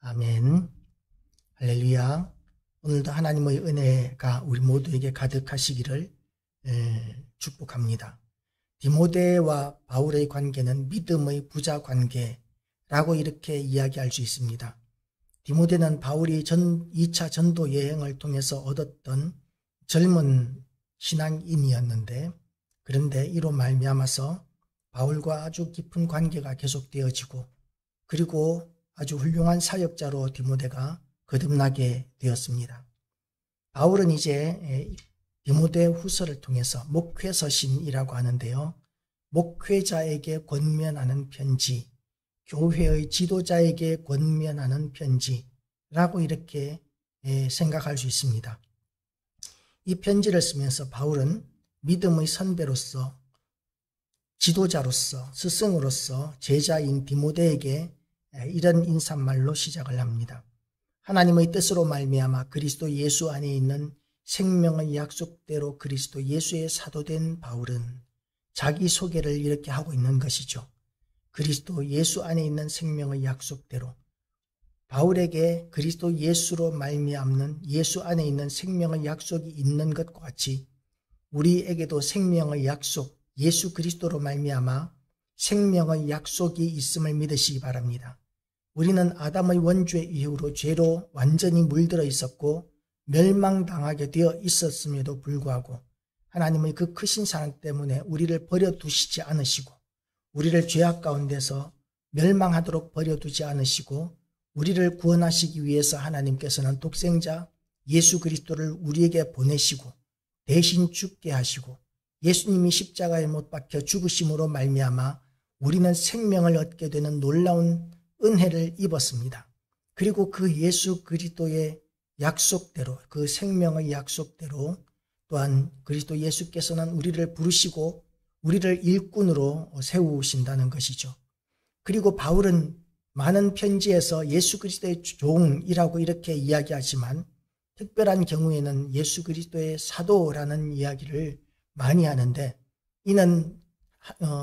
아멘. 할렐루야. 오늘도 하나님의 은혜가 우리 모두에게 가득하시기를 축복합니다. 디모데와 바울의 관계는 믿음의 부자 관계라고 이렇게 이야기할 수 있습니다. 디모데는 바울이 2차 전도 여행을 통해서 얻었던 젊은 신앙인이었는데, 그런데 이로 말미암아서 바울과 아주 깊은 관계가 계속되어지고, 그리고 아주 훌륭한 사역자로 디모데가 거듭나게 되었습니다. 바울은 이제 디모데 후서를 통해서 목회서신이라고 하는데요, 목회자에게 권면하는 편지, 교회의 지도자에게 권면하는 편지라고 이렇게 생각할 수 있습니다. 이 편지를 쓰면서 바울은 믿음의 선배로서, 지도자로서, 스승으로서 제자인 디모데에게 이런 인사말로 시작을 합니다. 하나님의 뜻으로 말미암아 그리스도 예수 안에 있는 생명의 약속대로 그리스도 예수의 사도된 바울은, 자기 소개를 이렇게 하고 있는 것이죠. 그리스도 예수 안에 있는 생명의 약속대로, 바울에게 그리스도 예수로 말미암는 예수 안에 있는 생명의 약속이 있는 것과 같이 우리에게도 생명의 약속, 예수 그리스도로 말미암아 생명의 약속이 있음을 믿으시기 바랍니다. 우리는 아담의 원죄 이후로 죄로 완전히 물들어 있었고 멸망당하게 되어 있었음에도 불구하고 하나님의 그 크신 사랑 때문에 우리를 버려두시지 않으시고, 우리를 죄악 가운데서 멸망하도록 버려두지 않으시고, 우리를 구원하시기 위해서 하나님께서는 독생자 예수 그리스도를 우리에게 보내시고 대신 죽게 하시고, 예수님이 십자가에 못 박혀 죽으심으로 말미암아 우리는 생명을 얻게 되는 놀라운 은혜를 입었습니다. 그리고 그 예수 그리스도의 약속대로, 그 생명의 약속대로 또한 그리스도 예수께서는 우리를 부르시고 우리를 일꾼으로 세우신다는 것이죠. 그리고 바울은 많은 편지에서 예수 그리스도의 종이라고 이렇게 이야기하지만, 특별한 경우에는 예수 그리스도의 사도라는 이야기를 많이 하는데, 이는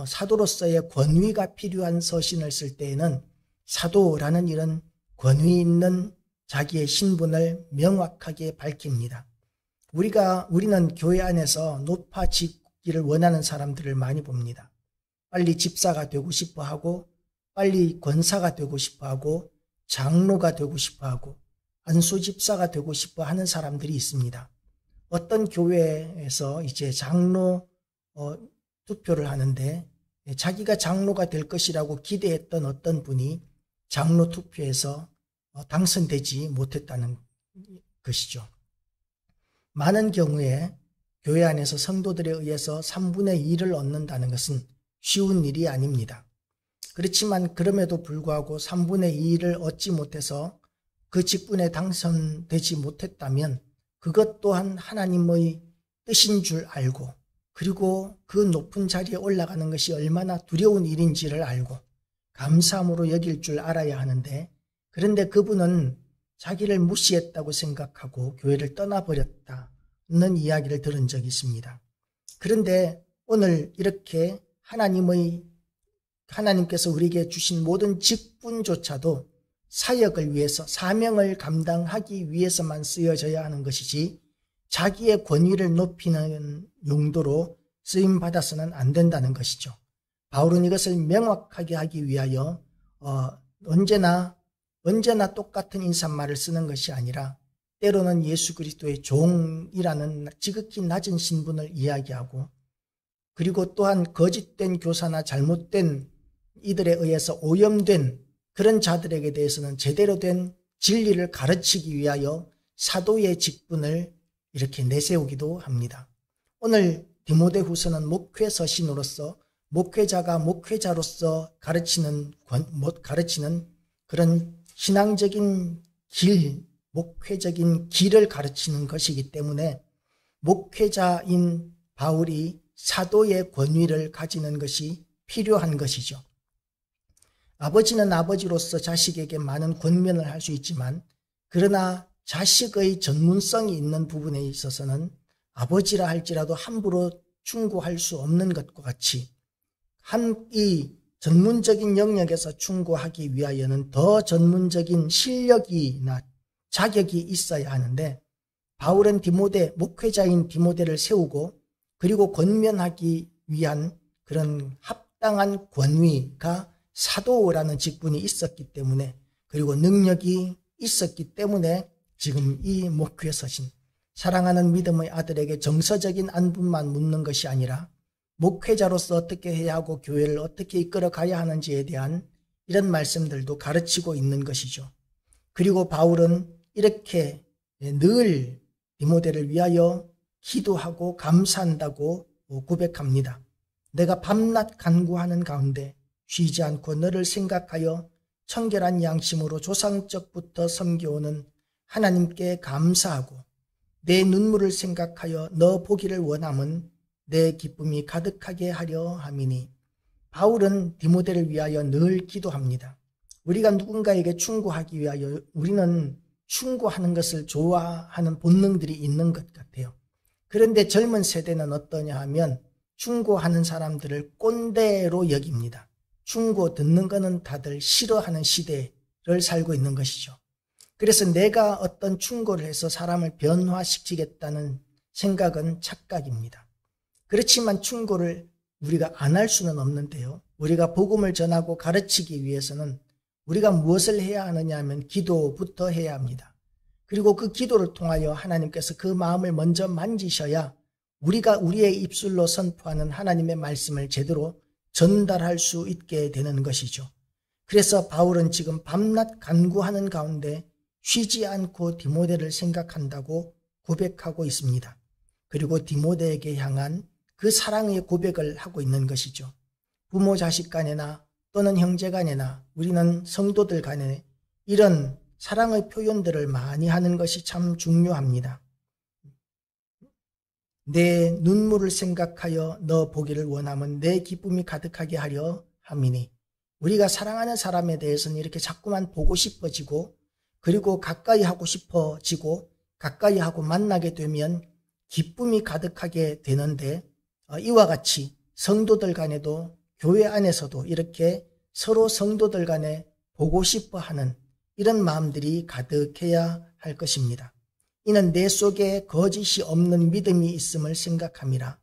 사도로서의 권위가 필요한 서신을 쓸 때에는 사도라는 이런 권위 있는 자기의 신분을 명확하게 밝힙니다. 우리는 교회 안에서 높아지기를 원하는 사람들을 많이 봅니다. 빨리 집사가 되고 싶어 하고, 빨리 권사가 되고 싶어 하고, 장로가 되고 싶어 하고, 안수집사가 되고 싶어 하는 사람들이 있습니다. 어떤 교회에서 이제 장로 투표를 하는데, 자기가 장로가 될 것이라고 기대했던 어떤 분이 장로 투표에서 당선되지 못했다는 것이죠. 많은 경우에 교회 안에서 성도들에 의해서 3분의 1을 얻는다는 것은 쉬운 일이 아닙니다. 그렇지만 그럼에도 불구하고 3분의 2를 얻지 못해서 그 직분에 당선되지 못했다면 그것 또한 하나님의 뜻인 줄 알고, 그리고 그 높은 자리에 올라가는 것이 얼마나 두려운 일인지를 알고 감사함으로 여길 줄 알아야 하는데, 그런데 그분은 자기를 무시했다고 생각하고 교회를 떠나버렸다는 이야기를 들은 적이 있습니다. 그런데 오늘 이렇게 하나님께서 우리에게 주신 모든 직분조차도 사역을 위해서, 사명을 감당하기 위해서만 쓰여져야 하는 것이지 자기의 권위를 높이는 용도로 쓰임받아서는 안 된다는 것이죠. 바울은 이것을 명확하게 하기 위하여 언제나 똑같은 인사말을 쓰는 것이 아니라 때로는 예수 그리스도의 종이라는 지극히 낮은 신분을 이야기하고, 그리고 또한 거짓된 교사나 잘못된 이들에 의해서 오염된 그런 자들에게 대해서는 제대로 된 진리를 가르치기 위하여 사도의 직분을 이렇게 내세우기도 합니다. 오늘 디모데 후서는 목회서신으로서 목회자가 목회자로서 가르치는 그런 신앙적인 길, 목회적인 길을 가르치는 것이기 때문에 목회자인 바울이 사도의 권위를 가지는 것이 필요한 것이죠. 아버지는 아버지로서 자식에게 많은 권면을 할 수 있지만, 그러나 자식의 전문성이 있는 부분에 있어서는 아버지라 할지라도 함부로 충고할 수 없는 것과 같이 이 전문적인 영역에서 충고하기 위하여는 더 전문적인 실력이나 자격이 있어야 하는데, 바울은 목회자인 디모데를 세우고 그리고 권면하기 위한 그런 합당한 권위가 사도라는 직분이 있었기 때문에, 그리고 능력이 있었기 때문에 지금 이 목회에 서신 사랑하는 믿음의 아들에게 정서적인 안분만 묻는 것이 아니라 목회자로서 어떻게 해야 하고 교회를 어떻게 이끌어 가야 하는지에 대한 이런 말씀들도 가르치고 있는 것이죠. 그리고 바울은 이렇게 늘 디모데를 위하여 기도하고 감사한다고 고백합니다. 내가 밤낮 간구하는 가운데 쉬지 않고 너를 생각하여 청결한 양심으로 조상적부터 섬겨오는 하나님께 감사하고 내 눈물을 생각하여 너 보기를 원함은 내 기쁨이 가득하게 하려 함이니. 바울은 디모데를 위하여 늘 기도합니다. 우리가 누군가에게 충고하기 위하여 우리는 충고하는 것을 좋아하는 본능들이 있는 것 같아요. 그런데 젊은 세대는 어떠냐 하면 충고하는 사람들을 꼰대로 여깁니다. 충고 듣는 거는 다들 싫어하는 시대를 살고 있는 것이죠. 그래서 내가 어떤 충고를 해서 사람을 변화시키겠다는 생각은 착각입니다. 그렇지만 충고를 우리가 안 할 수는 없는데요. 우리가 복음을 전하고 가르치기 위해서는 우리가 무엇을 해야 하느냐 하면 기도부터 해야 합니다. 그리고 그 기도를 통하여 하나님께서 그 마음을 먼저 만지셔야 우리가 우리의 입술로 선포하는 하나님의 말씀을 제대로 전달할 수 있게 되는 것이죠. 그래서 바울은 지금 밤낮 간구하는 가운데 쉬지 않고 디모데를 생각한다고 고백하고 있습니다. 그리고 디모데에게 향한 그 사랑의 고백을 하고 있는 것이죠. 부모 자식 간에나 또는 형제 간에나 우리는 성도들 간에 이런 사랑의 표현들을 많이 하는 것이 참 중요합니다. 내 눈물을 생각하여 너 보기를 원하면 내 기쁨이 가득하게 하려 함이니. 우리가 사랑하는 사람에 대해서는 이렇게 자꾸만 보고 싶어지고 그리고 가까이 하고 싶어지고 가까이 하고 만나게 되면 기쁨이 가득하게 되는데, 이와 같이 성도들 간에도 교회 안에서도 이렇게 서로 성도들 간에 보고 싶어하는 이런 마음들이 가득해야 할 것입니다. 이는 내 속에 거짓이 없는 믿음이 있음을 생각함이라.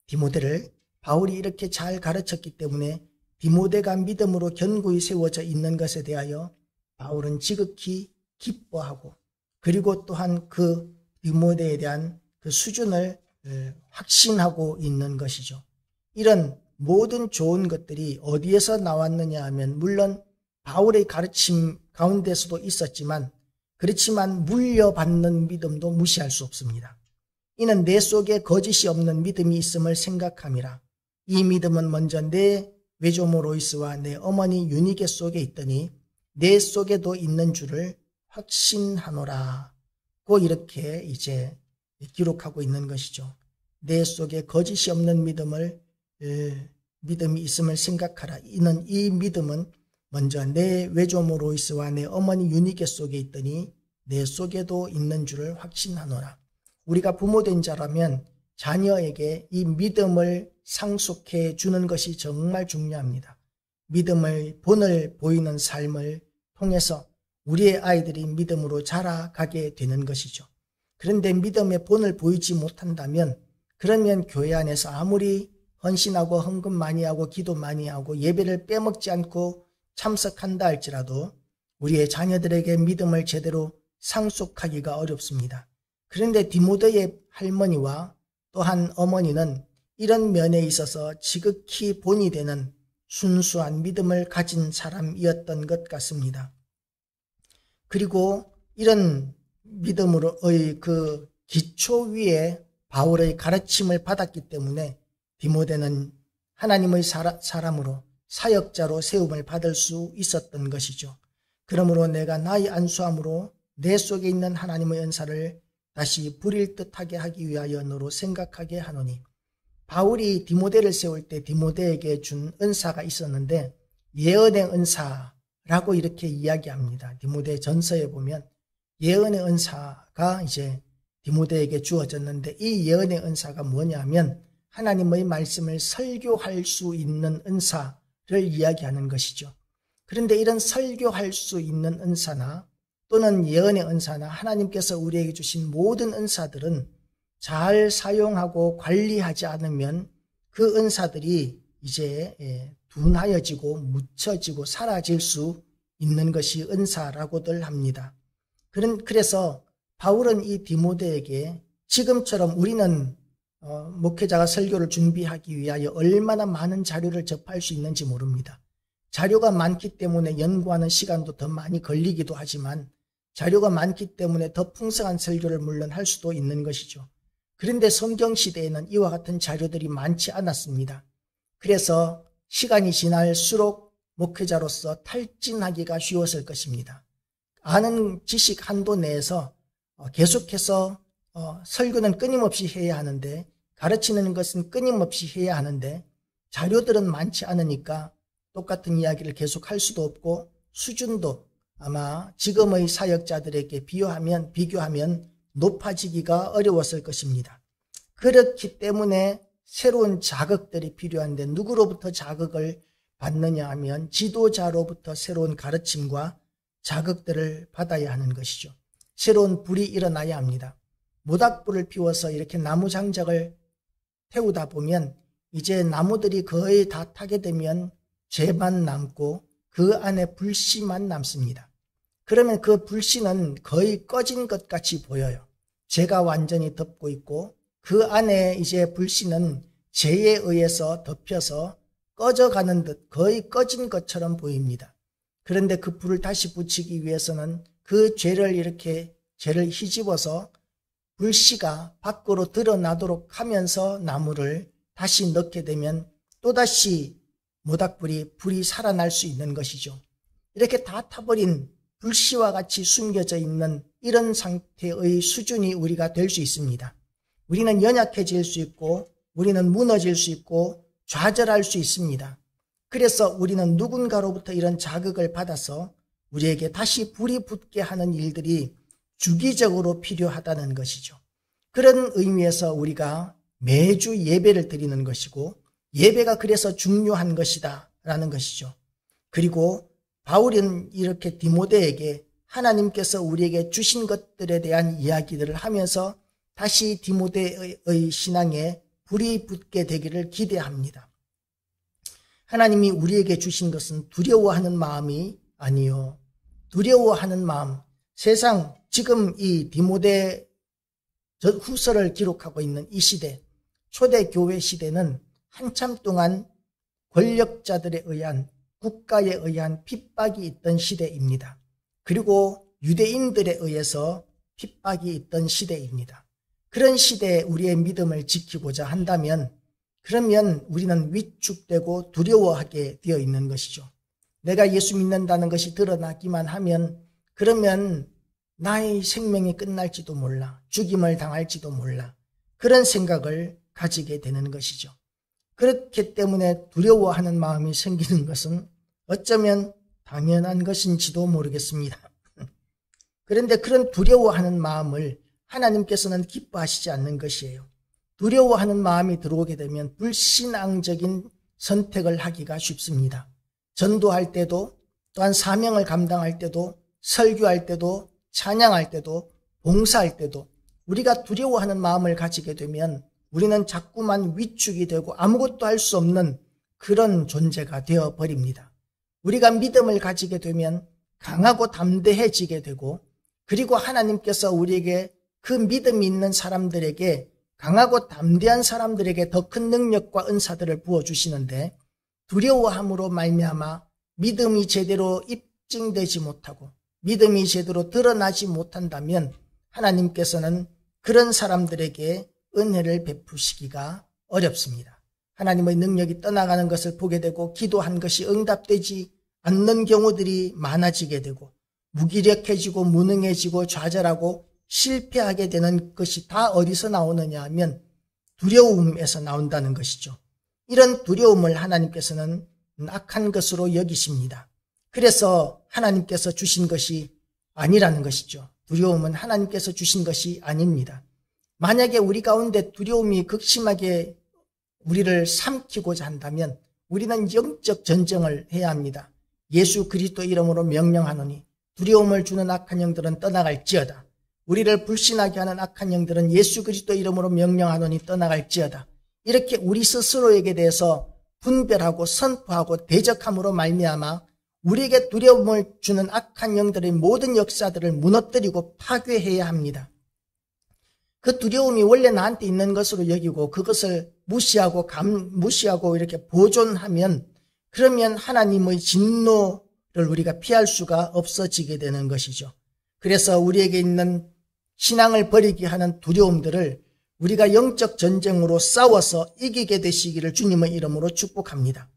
디모데를 바울이 이렇게 잘 가르쳤기 때문에 디모데가 믿음으로 견고히 세워져 있는 것에 대하여 바울은 지극히 기뻐하고, 그리고 또한 그 디모데에 대한 그 수준을 확신하고 있는 것이죠. 이런 모든 좋은 것들이 어디에서 나왔느냐 하면 물론 바울의 가르침 가운데서도 있었지만, 그렇지만 물려받는 믿음도 무시할 수 없습니다. 이는 내 속에 거짓이 없는 믿음이 있음을 생각함이라. 이 믿음은 먼저 내 외조모 로이스와 내 어머니 유니게 속에 있더니 내 속에도 있는 줄을 확신하노라. 고 이렇게 이제 기록하고 있는 것이죠. 내 속에 거짓이 없는 믿음이 있음을 생각하라. 이는 이 믿음은 먼저 내 외조모 로이스와 내 어머니 유니게 속에 있더니 내 속에도 있는 줄을 확신하노라. 우리가 부모된 자라면 자녀에게 이 믿음을 상속해 주는 것이 정말 중요합니다. 믿음의 본을 보이는 삶을 통해서 우리의 아이들이 믿음으로 자라가게 되는 것이죠. 그런데 믿음의 본을 보이지 못한다면, 그러면 교회 안에서 아무리 헌신하고 헌금 많이 하고 기도 많이 하고 예배를 빼먹지 않고 참석한다 할지라도 우리의 자녀들에게 믿음을 제대로 상속하기가 어렵습니다. 그런데 디모데의 할머니와 또한 어머니는 이런 면에 있어서 지극히 본이 되는 순수한 믿음을 가진 사람이었던 것 같습니다. 그리고 이런 믿음으로의 그 기초 위에 바울의 가르침을 받았기 때문에 디모데는 하나님의 사람으로 사역자로 세움을 받을 수 있었던 것이죠. 그러므로 내가 나의 안수함으로 내 속에 있는 하나님의 은사를 다시 부릴 듯하게 하기 위하여 너로 생각하게 하노니. 바울이 디모데를 세울 때 디모데에게 준 은사가 있었는데 예언의 은사라고 이렇게 이야기합니다. 디모데 전서에 보면 예언의 은사가 이제 디모데에게 주어졌는데, 이 예언의 은사가 뭐냐면 하나님의 말씀을 설교할 수 있는 은사라고 이야기하는 것이죠. 그런데 이런 설교할 수 있는 은사나 또는 예언의 은사나 하나님께서 우리에게 주신 모든 은사들은 잘 사용하고 관리하지 않으면 그 은사들이 이제 둔하여지고 묻혀지고 사라질 수 있는 것이 은사라고들 합니다. 그래서 바울은 이 디모데에게 지금처럼 우리는 목회자가 설교를 준비하기 위하여 얼마나 많은 자료를 접할 수 있는지 모릅니다. 자료가 많기 때문에 연구하는 시간도 더 많이 걸리기도 하지만 자료가 많기 때문에 더 풍성한 설교를 물론 할 수도 있는 것이죠. 그런데 성경시대에는 이와 같은 자료들이 많지 않았습니다. 그래서 시간이 지날수록 목회자로서 탈진하기가 쉬웠을 것입니다. 아는 지식 한도 내에서 계속해서 설교는 끊임없이 해야 하는데, 가르치는 것은 끊임없이 해야 하는데 자료들은 많지 않으니까 똑같은 이야기를 계속할 수도 없고 수준도 아마 지금의 사역자들에게 비교하면 높아지기가 어려웠을 것입니다. 그렇기 때문에 새로운 자극들이 필요한데 누구로부터 자극을 받느냐 하면 지도자로부터 새로운 가르침과 자극들을 받아야 하는 것이죠. 새로운 불이 일어나야 합니다. 모닥불을 피워서 이렇게 나무 장작을 태우다 보면 이제 나무들이 거의 다 타게 되면 재만 남고 그 안에 불씨만 남습니다. 그러면 그 불씨는 거의 꺼진 것 같이 보여요. 재가 완전히 덮고 있고 그 안에 이제 불씨는 재에 의해서 덮여서 꺼져가는 듯 거의 꺼진 것처럼 보입니다. 그런데 그 불을 다시 붙이기 위해서는 그 재를 휘집어서 불씨가 밖으로 드러나도록 하면서 나무를 다시 넣게 되면 또다시 불이 살아날 수 있는 것이죠. 이렇게 다 타버린 불씨와 같이 숨겨져 있는 이런 상태의 수준이 우리가 될 수 있습니다. 우리는 연약해질 수 있고 우리는 무너질 수 있고 좌절할 수 있습니다. 그래서 우리는 누군가로부터 이런 자극을 받아서 우리에게 다시 불이 붙게 하는 일들이 주기적으로 필요하다는 것이죠. 그런 의미에서 우리가 매주 예배를 드리는 것이고 예배가 그래서 중요한 것이다 라는 것이죠. 그리고 바울은 이렇게 디모데에게 하나님께서 우리에게 주신 것들에 대한 이야기들을 하면서 다시 디모데의 신앙에 불이 붙게 되기를 기대합니다. 하나님이 우리에게 주신 것은 두려워하는 마음이 아니요, 두려워하는 마음. 세상 지금 이 디모데 후서를 기록하고 있는 이 시대, 초대교회 시대는 한참 동안 권력자들에 의한, 국가에 의한 핍박이 있던 시대입니다. 그리고 유대인들에 의해서 핍박이 있던 시대입니다. 그런 시대에 우리의 믿음을 지키고자 한다면 그러면 우리는 위축되고 두려워하게 되어 있는 것이죠. 내가 예수 믿는다는 것이 드러나기만 하면 그러면 나의 생명이 끝날지도 몰라, 죽임을 당할지도 몰라, 그런 생각을 가지게 되는 것이죠. 그렇기 때문에 두려워하는 마음이 생기는 것은 어쩌면 당연한 것인지도 모르겠습니다. 그런데 그런 두려워하는 마음을 하나님께서는 기뻐하시지 않는 것이에요. 두려워하는 마음이 들어오게 되면 불신앙적인 선택을 하기가 쉽습니다. 전도할 때도, 또한 사명을 감당할 때도, 설교할 때도, 찬양할 때도, 봉사할 때도 우리가 두려워하는 마음을 가지게 되면 우리는 자꾸만 위축이 되고 아무것도 할 수 없는 그런 존재가 되어버립니다. 우리가 믿음을 가지게 되면 강하고 담대해지게 되고, 그리고 하나님께서 우리에게 그 믿음이 있는 사람들에게, 강하고 담대한 사람들에게 더 큰 능력과 은사들을 부어주시는데, 두려워함으로 말미암아 믿음이 제대로 입증되지 못하고 믿음이 제대로 드러나지 못한다면 하나님께서는 그런 사람들에게 은혜를 베푸시기가 어렵습니다. 하나님의 능력이 떠나가는 것을 보게 되고 기도한 것이 응답되지 않는 경우들이 많아지게 되고 무기력해지고 무능해지고 좌절하고 실패하게 되는 것이 다 어디서 나오느냐 하면 두려움에서 나온다는 것이죠. 이런 두려움을 하나님께서는 악한 것으로 여기십니다. 그래서 하나님께서 주신 것이 아니라는 것이죠. 두려움은 하나님께서 주신 것이 아닙니다. 만약에 우리 가운데 두려움이 극심하게 우리를 삼키고자 한다면 우리는 영적 전쟁을 해야 합니다. 예수 그리스도 이름으로 명령하노니 두려움을 주는 악한 영들은 떠나갈지어다. 우리를 불신하게 하는 악한 영들은 예수 그리스도 이름으로 명령하노니 떠나갈지어다. 이렇게 우리 스스로에게 대해서 분별하고 선포하고 대적함으로 말미암아 우리에게 두려움을 주는 악한 영들의 모든 역사들을 무너뜨리고 파괴해야 합니다. 그 두려움이 원래 나한테 있는 것으로 여기고 그것을 무시하고 이렇게 보존하면 그러면 하나님의 진노를 우리가 피할 수가 없어지게 되는 것이죠. 그래서 우리에게 있는 신앙을 버리게 하는 두려움들을 우리가 영적 전쟁으로 싸워서 이기게 되시기를 주님의 이름으로 축복합니다.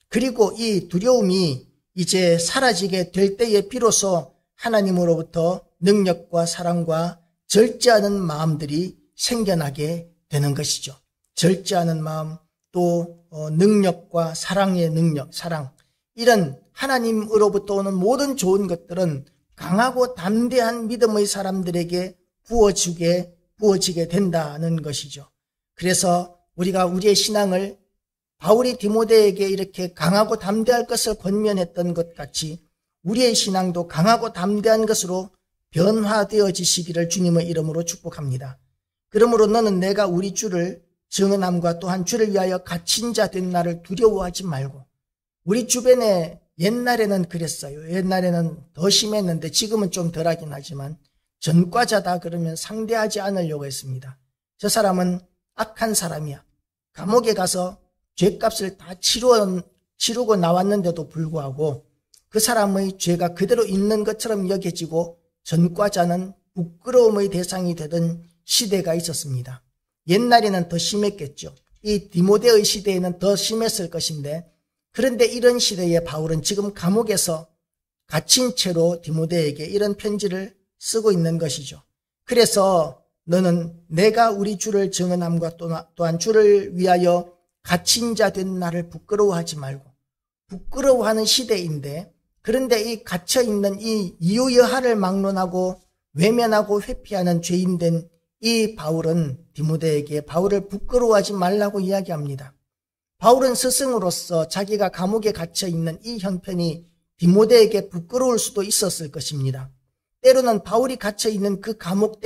그리고 이 두려움이 이제 사라지게 될 때에 비로소 하나님으로부터 능력과 사랑과 절제하는 마음들이 생겨나게 되는 것이죠. 절제하는 마음, 또 능력과 사랑의 능력, 사랑, 이런 하나님으로부터 오는 모든 좋은 것들은 강하고 담대한 믿음의 사람들에게 부어지게 된다는 것이죠. 그래서 우리가 우리의 신앙을 바울이 디모데에게 이렇게 강하고 담대할 것을 권면했던 것 같이 우리의 신앙도 강하고 담대한 것으로 변화되어지시기를 주님의 이름으로 축복합니다. 그러므로 너는 내가 우리 주를 증언함과 또한 주를 위하여 갇힌 자 된 나를 두려워하지 말고, 우리 주변에 옛날에는 그랬어요. 옛날에는 더 심했는데 지금은 좀 덜하긴 하지만 전과자다 그러면 상대하지 않으려고 했습니다. 저 사람은 악한 사람이야. 감옥에 가서 죄값을 다 치르고 나왔는데도 불구하고 그 사람의 죄가 그대로 있는 것처럼 여겨지고 전과자는 부끄러움의 대상이 되던 시대가 있었습니다. 옛날에는 더 심했겠죠. 이 디모데의 시대에는 더 심했을 것인데, 그런데 이런 시대에 바울은 지금 감옥에서 갇힌 채로 디모데에게 이런 편지를 쓰고 있는 것이죠. 그래서 너는 내가 우리 주를 증언함과 또한 주를 위하여 갇힌 자 된 나를 부끄러워하지 말고, 부끄러워하는 시대인데, 그런데 이 갇혀있는 이 이유여하를 막론하고 외면하고 회피하는 죄인된 이 바울은 디모데에게 바울을 부끄러워하지 말라고 이야기합니다. 바울은 스승으로서 자기가 감옥에 갇혀있는 이 형편이 디모데에게 부끄러울 수도 있었을 것입니다. 때로는 바울이 갇혀있는 그 감옥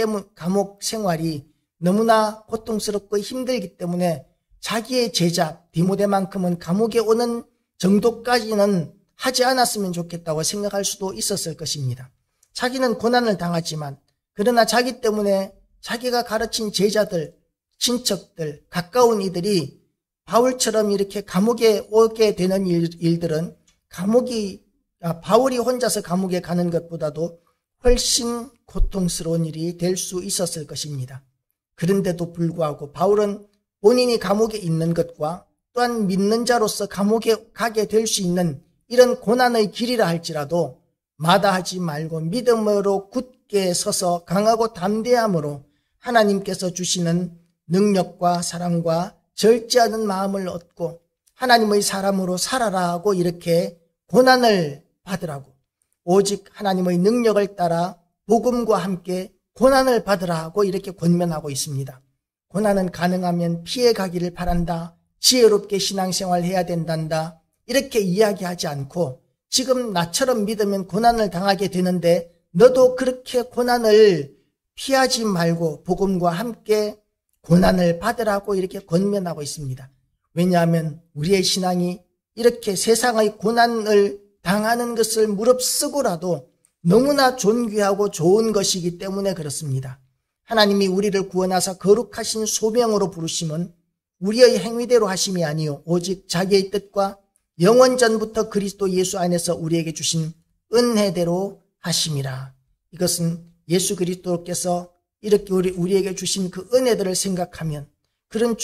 생활이 너무나 고통스럽고 힘들기 때문에 자기의 제자 디모데만큼은 감옥에 오는 정도까지는 하지 않았으면 좋겠다고 생각할 수도 있었을 것입니다. 자기는 고난을 당하지만, 그러나 자기 때문에 자기가 가르친 제자들, 친척들, 가까운 이들이 바울처럼 이렇게 감옥에 오게 되는 일들은 바울이 혼자서 감옥에 가는 것보다도 훨씬 고통스러운 일이 될 수 있었을 것입니다. 그런데도 불구하고 바울은 본인이 감옥에 있는 것과 또한 믿는 자로서 감옥에 가게 될 수 있는 이런 고난의 길이라 할지라도 마다하지 말고 믿음으로 굳게 서서 강하고 담대함으로 하나님께서 주시는 능력과 사랑과 절제하는 마음을 얻고 하나님의 사람으로 살아라고 이렇게 고난을 받으라고, 오직 하나님의 능력을 따라 복음과 함께 고난을 받으라고 이렇게 권면하고 있습니다. 고난은 가능하면 피해가기를 바란다, 지혜롭게 신앙생활 해야 된단다, 이렇게 이야기하지 않고 지금 나처럼 믿으면 고난을 당하게 되는데 너도 그렇게 고난을 피하지 말고 복음과 함께 고난을 받으라고 이렇게 권면하고 있습니다. 왜냐하면 우리의 신앙이 이렇게 세상의 고난을 당하는 것을 무릅쓰고라도 너무나 존귀하고 좋은 것이기 때문에 그렇습니다. 하나님이 우리를 구원하사 거룩하신 소명으로 부르심은 우리의 행위대로 하심이 아니요 오직 자기의 뜻과 영원전부터 그리스도 예수 안에서 우리에게 주신 은혜대로 하심이라. 이것은 예수 그리스도께서 이렇게 우리에게 주신 그 은혜들을 생각하면, 그런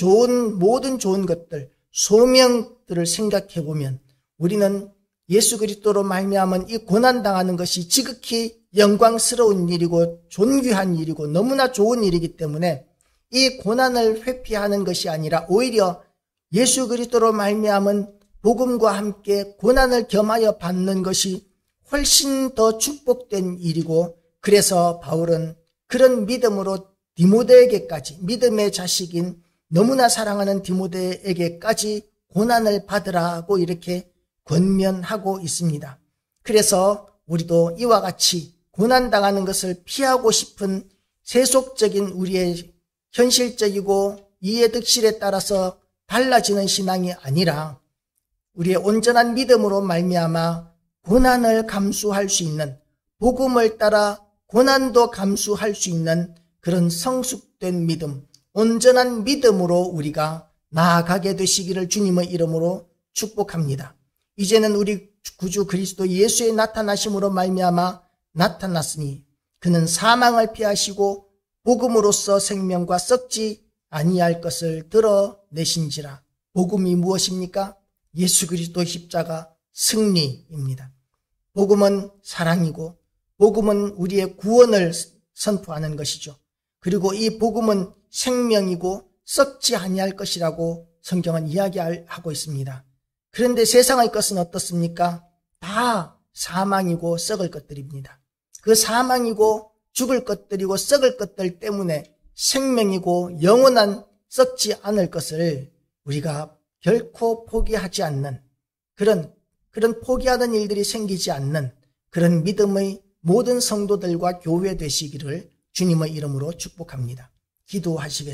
모든 좋은 것들, 소명들을 생각해 보면 우리는 예수 그리스도로 말미암은 이 고난당하는 것이 지극히 영광스러운 일이고 존귀한 일이고 너무나 좋은 일이기 때문에 이 고난을 회피하는 것이 아니라 오히려 예수 그리스도로 말미암은 복음과 함께 고난을 겸하여 받는 것이 훨씬 더 축복된 일이고, 그래서 바울은 그런 믿음으로 디모데에게까지, 믿음의 자식인 너무나 사랑하는 디모데에게까지 고난을 받으라고 이렇게 권면하고 있습니다. 그래서 우리도 이와 같이 고난당하는 것을 피하고 싶은 세속적인 우리의 현실적이고 이해득실에 따라서 달라지는 신앙이 아니라 우리의 온전한 믿음으로 말미암아 고난을 감수할 수 있는, 복음을 따라 고난도 감수할 수 있는 그런 성숙된 믿음, 온전한 믿음으로 우리가 나아가게 되시기를 주님의 이름으로 축복합니다. 이제는 우리 구주 그리스도 예수의 나타나심으로 말미암아 나타났으니 그는 사망을 피하시고 복음으로써 생명과 썩지 아니할 것을 드러내신지라. 복음이 무엇입니까? 예수 그리스도의 십자가 승리입니다. 복음은 사랑이고 복음은 우리의 구원을 선포하는 것이죠. 그리고 이 복음은 생명이고 썩지 아니할 것이라고 성경은 이야기하고 있습니다. 그런데 세상의 것은 어떻습니까? 다 사망이고 썩을 것들입니다. 그 사망이고 죽을 것들이고 썩을 것들 때문에 생명이고 영원한 썩지 않을 것을 우리가 결코 포기하지 않는 그런 포기하는 일들이 생기지 않는 그런 믿음의 모든 성도들과 교회 되시기를 주님의 이름으로 축복합니다. 기도하시겠습니다.